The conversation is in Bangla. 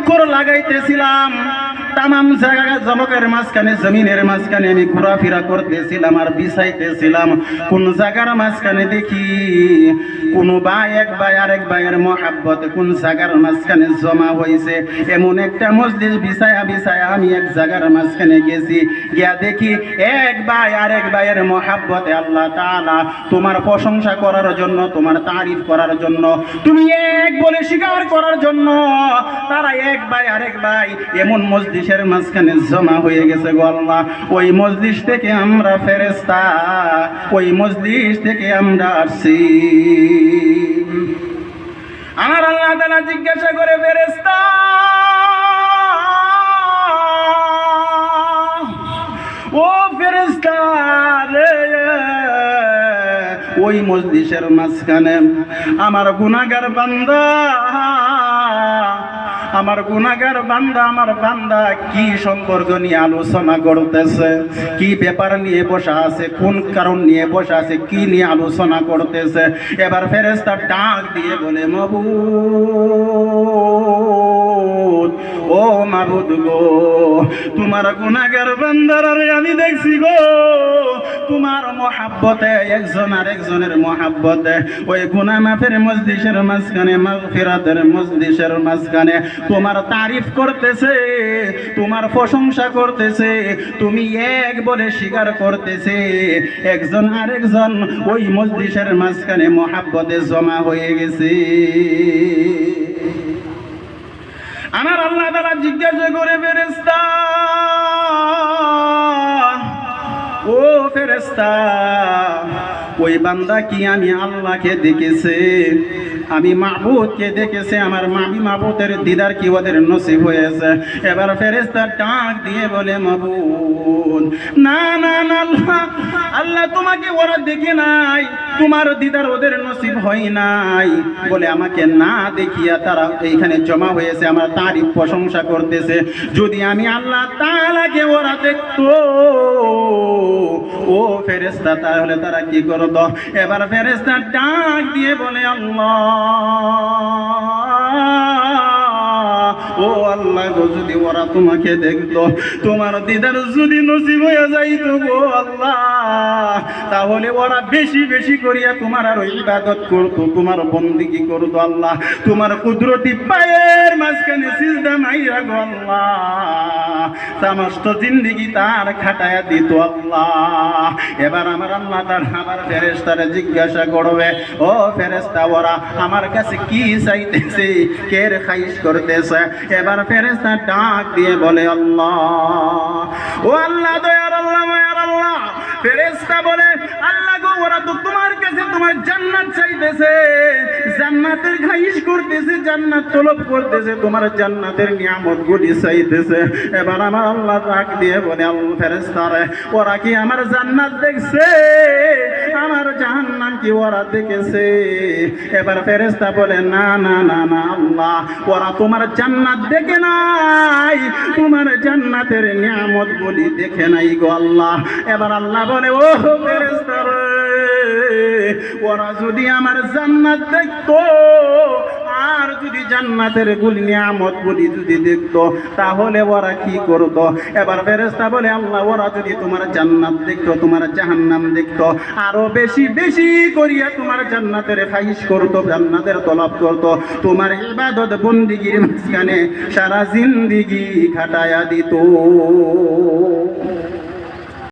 চক্কর লাগাইতেছিলাম, তামাম জায়গা জমকের মাঝখানে জমিনের মাঝখানে আমি ঘোরাফেরা করতেছিলাম আর বিছাইতেছিলাম। কোন জায়গার মাঝখানে দেখি কোন ভাই এক ভাই আরেক ভাইয়ের মহাব্বতে কোন জায়গার মাঝখানে জমা হয়েছে। এমন একটা মজলিস বিছায়া বিছায়া আমি এক জায়গার মাঝখানে গেছি, গিয়া দেখি এক ভাই আরেক ভাইয়ের মহাব্বতে আল্লাহ তাআলা তোমার প্রশংসা করার জন্য, তোমার তারিফ করার জন্য, তুমি এক বলে স্বীকার করার জন্য তারা এক ভাই আরেক ভাই এমন মজলিসের মাঝখানে জমা হয়ে গেছে গো আল্লাহ। ওই মজলিস থেকে আমরা ফেরেশতা, ওই মজলিস থেকে আমরা আসছি। আমার আল্লাহ তাআলা জিজ্ঞাসা করে, ফেরেশতা ও ফেরেশতা রে, ওই মজলিসের মাঝখানে আমার গুনাহগার বান্দা, আমার গুনাহগার বান্দা, আমার বান্দা কি সম্পর্ক নিয়ে আলোচনা করতেছে, কি ব্যাপার নিয়ে বসা আছে, কোন কারণ নিয়ে বসা আছে, কি নিয়ে আলোচনা করতেছে। এবার ফেরেশতা ডাক দিয়ে বলে, মাবুদ, ও মাবুদ গো, তোমার গুনাহগার বান্দারে আমি দেখছি গো, তোমার মহাব্বতে একজন আর একজনের মহাব্বতে ওই গুনাহ মাফের মজলিসের মাঝখানে, মাগফিরাতের মজলিসের মাঝখানে তোমার তারিফ করতেছে, তোমার প্রশংসা করতেছে, তুমি এক বলে স্বীকার করতেছে। একজন আরেকজন ওই মজলিসের মাঝখানে মহাব্বতে জমা হয়ে গেছে। আমার আল্লাহ তাআলা জিজ্ঞাসা করে, ফেরেশতা ও ফেরেশতা, ওই বান্দা কি আমি আল্লাহকে দেখেছে, আমি মাবুদকে দেখেছে, আমার মাবুদের দিদার কি ওদের নসিব হয়েছে? এবার ফেরেশতা ডাক দিয়ে বলে, মাবুদ না না না, আল্লাহ আল্লাহ তোমাকে ওরা দেখে নাই, তোমার দিদার ওদের নসিব হয় নাই বলে আমাকে না দেখিয়া তারা এইখানে জমা হয়েছে, আমার তারই প্রশংসা করতেছে। যদি আমি আল্লাহ তাআলাকে ওরা দেখতো ও ফেরেশতা, তাহলে তারা কি করতো? এবার ফেরেশতা ডাক দিয়ে বলে, আল্লাহ ও আল্লাহ গো, যদি ওরা তোমাকে দেখতো, তোমার দিদার যদি নসিব হয়ে যাইতো গো আল্লাহ, তাহলে ওরা বেশি বেশি করিয়া তোমার আর ইবাদত করতো, তোমার বন্দেগী করতো আল্লাহ, তোমার কুদরতি পায়ের মাঝখানে সিজদা মাইরা গো আল্লাহ, সমস্ত জিন্দেগি তার খাটায়া দিত আল্লাহ। এবার আমার আল্লাহ তার আমার ফেরেশতারে জিজ্ঞাসা করবে, ও ফেরেশতা ওরা আমার কাছে কি চাইতেছে, কের খাইশ করতেছে? এবার ফেরেশতা ডাক দিয়ে বলে, আল্লাহ ও আল্লাহ, দয়ার আল্লাহ, মায়ার আল্লাহ। ফেরেশতা বলে, আল্লাহ গো, ওরা তো তোমার কাছে তোমার জান্নাত চাইতেছে, জান্নাতের খাইশ করতেছে, জান্নাত তলব করতেছে, তোমার জান্নাতের নিয়ামতগুলি চাইতেছে। এবার আমার আল্লাহ ডাক দিয়ে বলে, আল্লাহ ফেরেশতারে, ওরা কি আমার জান্নাত দেখছে, আমার জাহান্নাম কি ওরা দেখেছে? এবার ফেরেশতা বলে, না না না না আল্লাহ, ওরা তোমার জান্নাত দেখে নাই, তোমার জান্নাতের নিয়ামতগুলি দেখে নাই গো আল্লাহ। এবার আল্লাহ বলে, ও ফেরেশতা রে, ওরা যদি আমার জান্নাত দেখতো আর যদি জান্নাতের গুলি নিয়ামত গুলি যদি দেখতো, তাহলে ওরা কি করতো? এবার ফেরেশতা বলে, আল্লাহ ওরা যদি তোমার জান্নাত দেখতো, তোমার জাহান্নাম দেখতো, আরো বেশি বেশি করিয়া তোমার জান্নাতের খাইশ করতো, জান্নাতের তলব করতো, তোমার ইবাদত বন্দেগীর মাঝখানে সারা জিন্দেগি খাটায়া দিত।